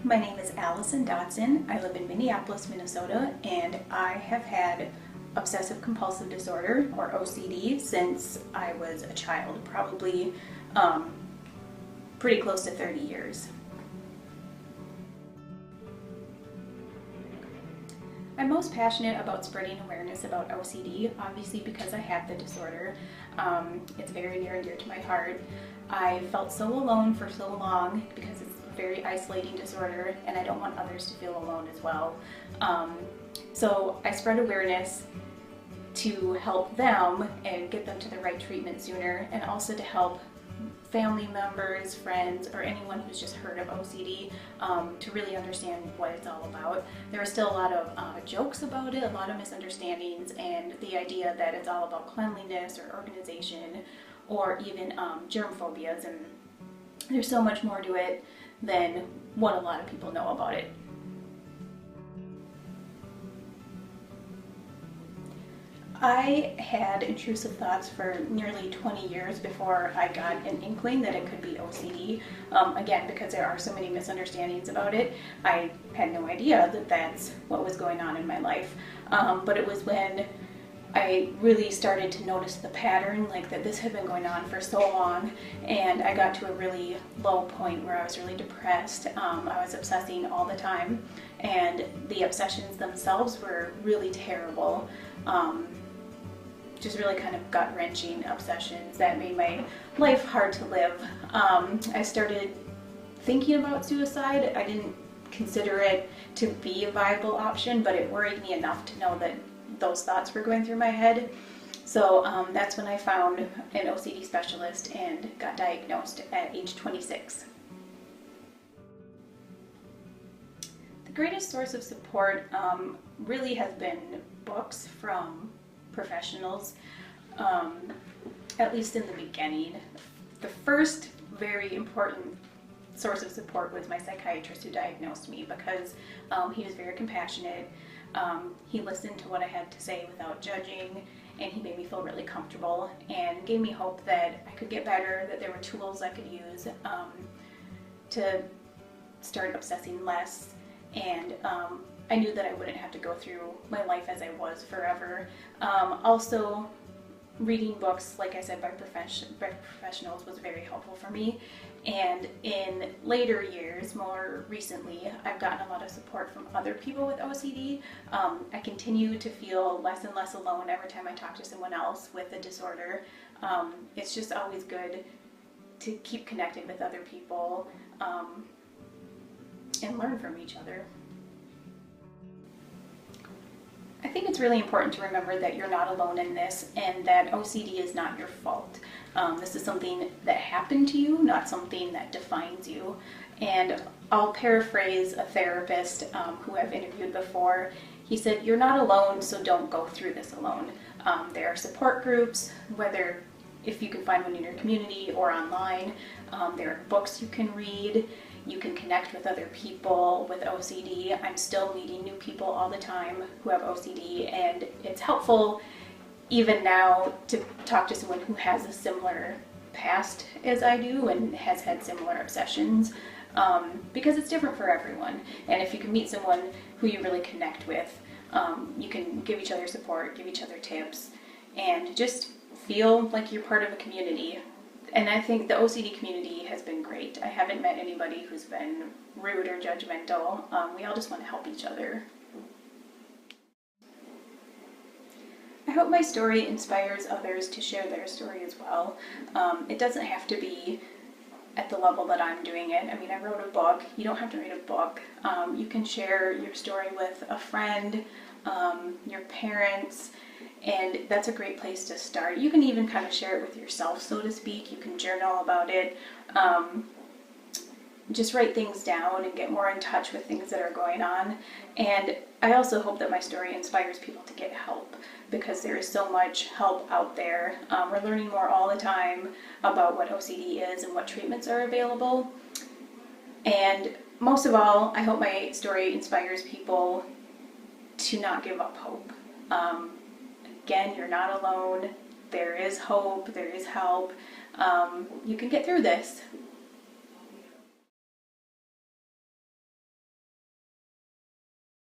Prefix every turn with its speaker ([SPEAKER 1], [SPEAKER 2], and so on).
[SPEAKER 1] my name is Alison. I live in Minneapolis, Minnesota, and I have had obsessive compulsive disorder, or OCD, since I was a child, probably pretty close to 30 years. I'm most passionate about spreading awareness about OCD, obviously because I have the disorder. It's very near and dear to my heart. I felt so alone for so long because it's a very isolating disorder, and I don't want others to feel alone as well. So I spread awareness to help them and get them to the right treatment sooner, and also to help family members, friends, or anyone who's just heard of OCD to really understand what it's all about. There are still a lot of jokes about it, a lot of misunderstandings, and the idea that it's all about cleanliness or organization or even germ phobias, and there's so much more to it than what a lot of people know about it. I had intrusive thoughts for nearly 20 years before I got an inkling that it could be OCD. Again, because there are so many misunderstandings about it, I had no idea that that's what was going on in my life. But it was when I really started to notice the pattern, like that this had been going on for so long, and I got to a really low point where I was really depressed. I was obsessing all the time, and the obsessions themselves were really terrible. Just really kind of gut-wrenching obsessions that made my life hard to live. I started thinking about suicide. I didn't consider it to be a viable option, but it worried me enough to know that those thoughts were going through my head. So that's when I found an OCD specialist and got diagnosed at age 26. The greatest source of support really has been books from professionals, at least in the beginning. The first very important source of support was my psychiatrist who diagnosed me, because he was very compassionate. He listened to what I had to say without judging, and he made me feel really comfortable and gave me hope that I could get better, that there were tools I could use to start obsessing less, and I knew that I wouldn't have to go through my life as I was forever. Also, reading books, like I said, by professionals was very helpful for me. And in later years, more recently, I've gotten a lot of support from other people with OCD. I continue to feel less and less alone every time I talk to someone else with a disorder. It's just always good to keep connected with other people and learn from each other. I think it's really important to remember that you're not alone in this, and that OCD is not your fault. This is something that happened to you, not something that defines you. And I'll paraphrase a therapist who I've interviewed before. He said, "You're not alone, so don't go through this alone." There are support groups, whether if you can find one in your community or online. There are books you can read. You can connect with other people with OCD. I'm still meeting new people all the time who have OCD, and it's helpful even now to talk to someone who has a similar past as I do and has had similar obsessions, because it's different for everyone. And if you can meet someone who you really connect with, you can give each other support, give each other tips, and just feel like you're part of a community. And I think the OCD community has been great. I haven't met anybody who's been rude or judgmental. We all just want to help each other. I hope my story inspires others to share their story as well. It doesn't have to be at the level that I'm doing it. I mean, I wrote a book. You don't have to write a book. You can share your story with a friend, your parents, and that's a great place to start. You can even kind of share it with yourself, so to speak. You can journal about it. Just write things down and get more in touch with things that are going on. And I also hope that my story inspires people to get help, because there is so much help out there. We're learning more all the time about what OCD is and what treatments are available. And most of all, I hope my story inspires people to not give up hope. Again, you're not alone. There is hope. There is help. You can get through this.